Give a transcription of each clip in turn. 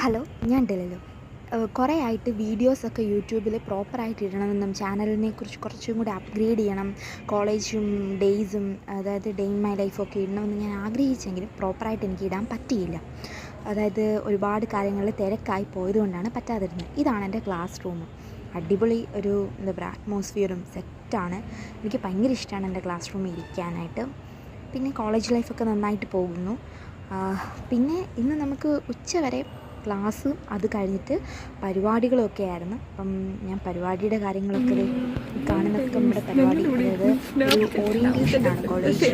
Hello, ഞാൻ ഡെലലു. കുറേ ആയിട്ട് വീഡിയോസൊക്കെ യൂട്യൂബിൽ പ്രോപ്പറായിട്ട് ഇടണമെന്നും ചാനലിനെ കുറിച്ച് കുറച്ചും കൂടി അപ്ഗ്രേഡ് ചെയ്യണം, കോളേജും ഡേയ്സും അതായത് ഡേ ഇൻ മൈ ലൈഫൊക്കെ ഇടണമെന്ന് ഞാൻ ആഗ്രഹിച്ചെങ്കിലും പ്രോപ്പറായിട്ട് എനിക്ക് ഇടാൻ പറ്റിയില്ല. അതായത് ഒരുപാട് കാര്യങ്ങളിൽ തിരക്കായി പോയതുകൊണ്ടാണ് പറ്റാതിരുന്നത്. ഇതാണ് എൻ്റെ ക്ലാസ് റൂം. അടിപൊളി ഒരു എന്താ പറയുക അറ്റ്മോസ്ഫിയറും സെറ്റാണ്. എനിക്ക് ഭയങ്കര ഇഷ്ടമാണ് എൻ്റെ ക്ലാസ് റൂമിൽ ഇരിക്കാനായിട്ട്. പിന്നെ കോളേജ് ലൈഫൊക്കെ നന്നായിട്ട് പോകുന്നു. പിന്നെ ഇന്ന് നമുക്ക് ഉച്ചവരെ ക്ലാസ്സും അത് കഴിഞ്ഞിട്ട് പരിപാടികളൊക്കെ ആയിരുന്നു. അപ്പം ഞാൻ പരിപാടിയുടെ കാര്യങ്ങളൊക്കെ കാണുന്നതൊക്കെ നമ്മുടെ പരിപാടി, അതായത് ഒരു ഓറിയൻറ്റേഷനാണ്, കോളേജ്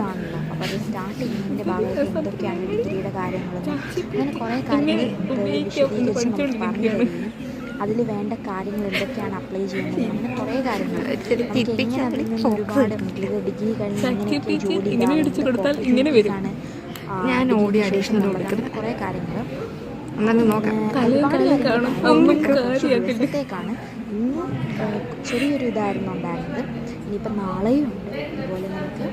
ആണല്ലോ. അപ്പോൾ അത് സ്റ്റാർട്ട് ചെയ്യുന്നതിൻ്റെ ഭാഗമായിട്ട് എന്തൊക്കെയാണ് ഡിഗ്രിയുടെ കാര്യങ്ങളെന്നും അങ്ങനെ കുറേ കാര്യങ്ങൾ വിശദീകരിച്ച് നമുക്ക് പറഞ്ഞു തരുന്നു. അതിൽ വേണ്ട കാര്യങ്ങൾ എന്തൊക്കെയാണ് അപ്ലൈ ചെയ്യുന്നത്, അങ്ങനെ കുറേ കാര്യങ്ങൾ നമുക്ക് എങ്ങനെ അതിൽ നിന്ന് ഒരുപാട് ഡിഗ്രി കഴിഞ്ഞ് എങ്ങനെയൊക്കെ ജോലി ആണ് ഞാൻ ഓഡിയോ അഡീഷണൽ കുറേ കാര്യങ്ങൾ ദിവസത്തേക്കാണ്. ഇന്നും ചെറിയൊരു ഇതായിരുന്നു ഉണ്ടായിരുന്നത്. ഇനിയിപ്പം നാളെയും ഉണ്ട് അതുപോലെ നമുക്ക്.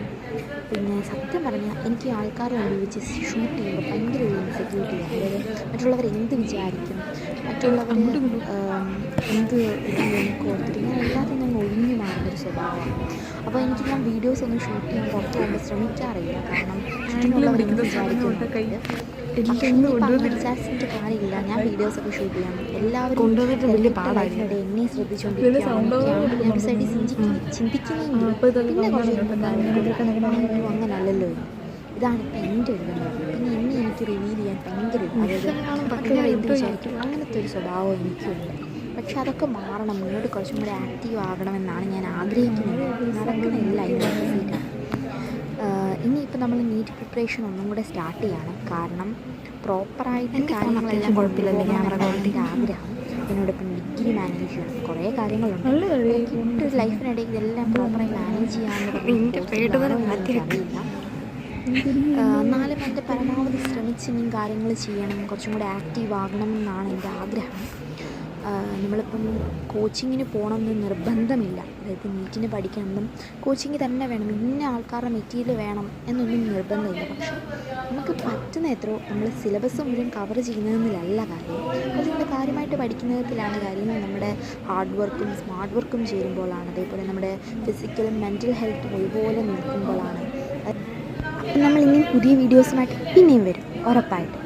പിന്നെ സത്യം പറഞ്ഞാൽ എനിക്ക് ആൾക്കാരെ ഉപയോഗിച്ച് ഷൂട്ട് ചെയ്യുമ്പോൾ ഭയങ്കര ഒരു ഇൻസെക്യൂരിറ്റിയാണ്. അതായത് മറ്റുള്ളവർ എന്ത് വിചാരിക്കും, മറ്റുള്ളവർ എന്ത് എനിക്ക് ഓർത്തിട്ട് ഞാൻ എല്ലാത്തിനും ഞാൻ ഒഴിഞ്ഞു മാറുന്നൊരു സ്വഭാവമാണ്. അപ്പോൾ എനിക്ക് ഞാൻ വീഡിയോസ് ഒന്നും ഷൂട്ട് ചെയ്യാൻ പുറത്ത് പോകുമ്പോൾ ശ്രമിക്കാറില്ല. കാരണം ചുറ്റുമുള്ളവർ എന്ത് വിചാരിക്കുന്നുണ്ട് വിചാരിച്ചിട്ട് കാര്യമില്ല. ഞാൻ വീഡിയോസൊക്കെ ഷൂട്ട് ചെയ്യാം. എല്ലാവരും വലിയ പാടായിട്ട് എന്നെ ശ്രദ്ധിച്ചുകൊണ്ടിരിക്കുകയാണ്. ഞാൻ ഒരു സൈഡിൽ ചിന്തിക്കുന്നെങ്കിലും പിന്നെ കുറച്ച് അങ്ങനല്ലല്ലോ. ഇതാണ് ഇപ്പം എൻ്റെ ഒരു ബന്ധം. പിന്നെ എന്നെ എനിക്ക് റിവീൽ ചെയ്യാൻ ഭയങ്കര അതായത് എന്ത് വിചാരിക്കും അങ്ങനത്തെ ഒരു സ്വഭാവം എനിക്കുണ്ട്. പക്ഷെ അതൊക്കെ മാറണം, മുന്നോട്ട് കുറച്ചും കൂടി ആക്റ്റീവ് ആകണമെന്നാണ് ഞാൻ ആഗ്രഹിക്കുന്നത്. നടക്കുന്നില്ല അതിനനുസരിച്ചിട്ടാണ്. ഇനിയിപ്പോൾ നമ്മൾ നീറ്റ് പ്രിപ്പറേഷൻ ഒന്നും കൂടെ സ്റ്റാർട്ട് ചെയ്യണം. കാരണം പ്രോപ്പറായിട്ട് കാര്യങ്ങളെല്ലാം കുഴപ്പമില്ലല്ലോ. ക്യാമറ ക്വാളിറ്റിയുടെ ആഗ്രഹം. എന്നോടൊപ്പം ഡിഗ്രി മാനേജ് ചെയ്യണം, കുറേ കാര്യങ്ങളുണ്ട്. ഒരു ലൈഫിനിടയിൽ ഇതെല്ലാം പ്രോപ്പറായി മാനേജ് ചെയ്യാമെന്ന് അറിയില്ല. എന്നാലും എൻ്റെ പരമാവധി ശ്രമിച്ച് ഇനിയും കാര്യങ്ങൾ ചെയ്യണം, കുറച്ചും കൂടെ ആക്റ്റീവ് ആകണം എന്നാണ് എൻ്റെ ആഗ്രഹം. നമ്മളിപ്പം കോച്ചിങ്ങിന് പോകണമെന്ന് നിർബന്ധമില്ല. അതായത് നീറ്റിന് പഠിക്കണമെന്നും കോച്ചിങ് തന്നെ വേണം, ഇന്ന ആൾക്കാരുടെ മെറ്റീരിയൽ വേണം എന്നൊന്നും നിർബന്ധമില്ല. പക്ഷെ നമുക്ക് പറ്റുന്ന എത്രയോ നമ്മൾ സിലബസ് മുഴുവൻ കവർ ചെയ്യുന്നതിലല്ല കാര്യം, അതുകൊണ്ട് കാര്യമായിട്ട് പഠിക്കുന്നതിലാണ് കാര്യം. നമ്മുടെ ഹാർഡ് വർക്കും സ്മാർട്ട് വർക്കും ചേരുമ്പോഴാണ്, അതേപോലെ നമ്മുടെ ഫിസിക്കലും മെൻ്റൽ ഹെൽത്തും ഒരുപോലെ നിൽക്കുമ്പോഴാണ്. അപ്പം നമ്മൾ ഇനിയും പുതിയ വീഡിയോസുമായിട്ട് പിന്നെയും വരും ഉറപ്പായിട്ട്.